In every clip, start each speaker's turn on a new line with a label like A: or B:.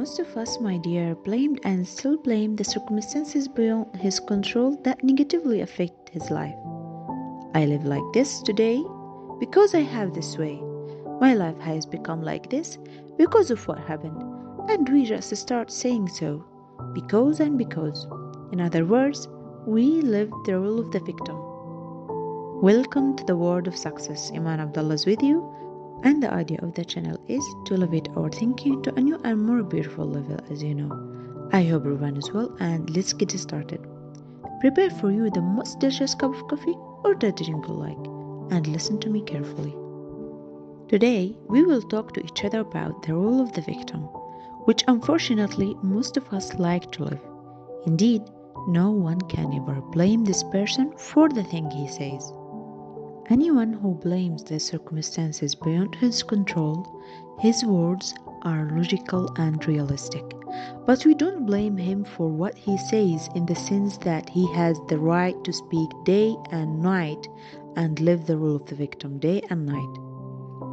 A: Most of us, my dear, blamed and still blame the circumstances beyond his control that negatively affect his life. I live like this today because I have this way. My life has become like this because of what happened. And we just start saying so. Because and because. In other words, we live the role of the victim. Welcome to the world of success. Iman Abdullah is with you. And the idea of the channel is to elevate our thinking to a new and more beautiful level, as you know. I hope everyone is well, and let's get started. Prepare for you the most delicious cup of coffee or the drink you like, and listen to me carefully. Today, we will talk to each other about the role of the victim, which unfortunately most of us like to live. Indeed, no one can ever blame this person for the thing he says. Anyone who blames the circumstances beyond his control, his words are logical and realistic. But we don't blame him for what he says in the sense that he has the right to speak day and night and live the role of the victim day and night.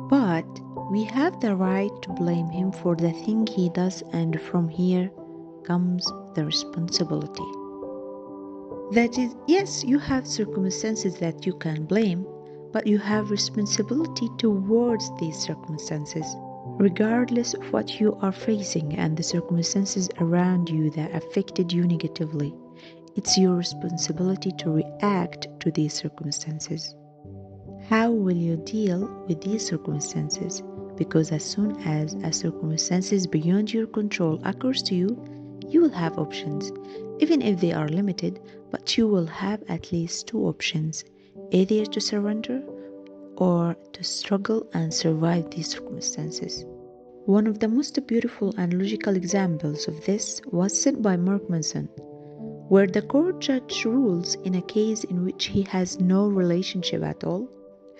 A: But we have the right to blame him for the thing he does, and from here comes the responsibility. That is, yes, you have circumstances that you can blame, but you have responsibility towards these circumstances, regardless of what you are facing and the circumstances around you that affected you negatively. It's your responsibility to react to these circumstances. How will you deal with these circumstances? Because as soon as a circumstance beyond your control occurs to you, you will have options, even if they are limited, but you will have at least two options. Either to surrender or to struggle and survive these circumstances. One of the most beautiful and logical examples of this was set by Mark Manson, where the court judge rules in a case in which he has no relationship at all,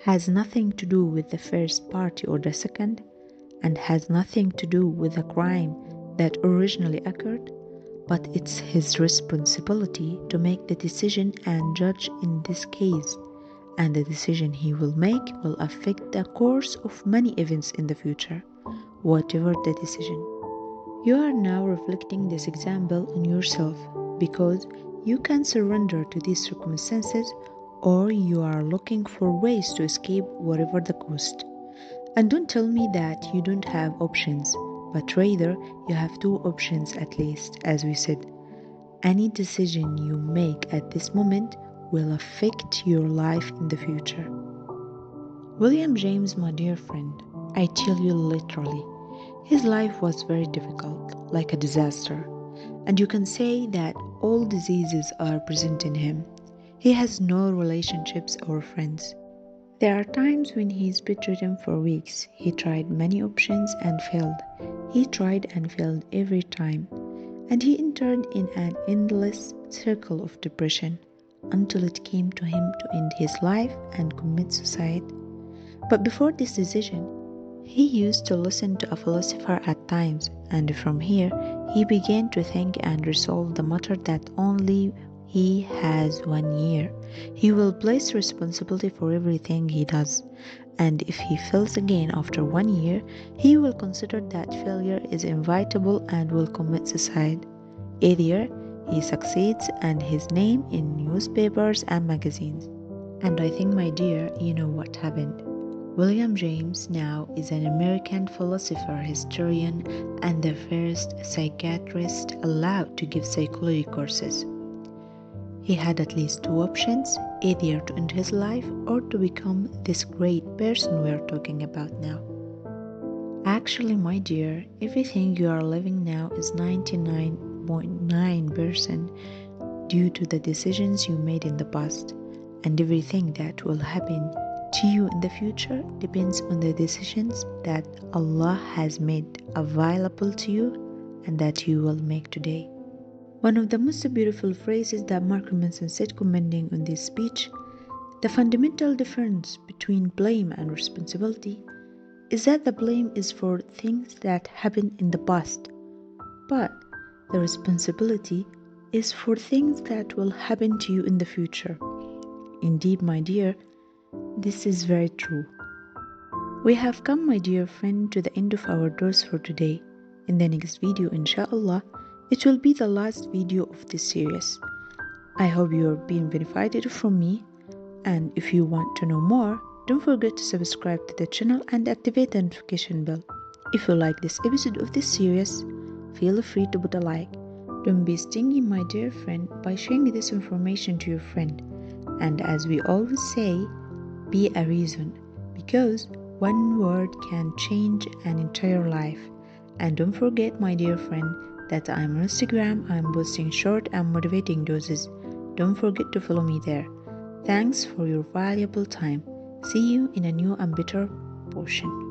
A: has nothing to do with the first party or the second, and has nothing to do with the crime that originally occurred, but it's his responsibility to make the decision and judge in this case. And the decision he will make will affect the course of many events in the future, whatever the decision. You are now reflecting this example on yourself because you can surrender to these circumstances, or you are looking for ways to escape whatever the cost. And don't tell me that you don't have options, but rather you have two options at least, as we said. Any decision you make at this moment will affect your life in the future. William James, my dear friend, I tell you literally, his life was very difficult, like a disaster, and you can say that all diseases are present in him. He has no relationships or friends. There are times when he is bedridden for weeks. He tried many options and failed. He tried and failed every time, and he entered in an endless circle of depression, until it came to him to end his life and commit suicide. But before this decision, he used to listen to a philosopher at times, and from here he began to think and resolve the matter that only he has 1 year. He will place responsibility for everything he does, and if he fails again after 1 year, he will consider that failure is inevitable and will commit suicide. Either he succeeds and his name in newspapers and magazines. And I think, my dear, you know what happened. William James now is an American philosopher, historian, and the first psychiatrist allowed to give psychology courses. He had at least two options, either to end his life or to become this great person we are talking about now. Actually, my dear, everything you are living now is 99.9% due to the decisions you made in the past, and everything that will happen to you in the future depends on the decisions that Allah has made available to you and that you will make today. One of the most beautiful phrases that Mark Manson said commenting on this speech, the fundamental difference between blame and responsibility is that the blame is for things that happened in the past, but the responsibility is for things that will happen to you in the future. Indeed, my dear, this is very true. We have come, my dear friend, to the end of our dose for today. in the next video, inshallah. It will be the last video of this series. I hope you are being benefited from me, and if you want to know more, don't forget to subscribe to the channel and activate the notification bell. If you like this episode of this series, feel free to put a like. Don't be stingy, my dear friend, by sharing this information to your friend. And as we always say, be a reason, because one word can change an entire life. And don't forget, my dear friend, that I'm on Instagram. I'm posting short and motivating doses. Don't forget to follow me there. Thanks for your valuable time. See you in a new and better portion.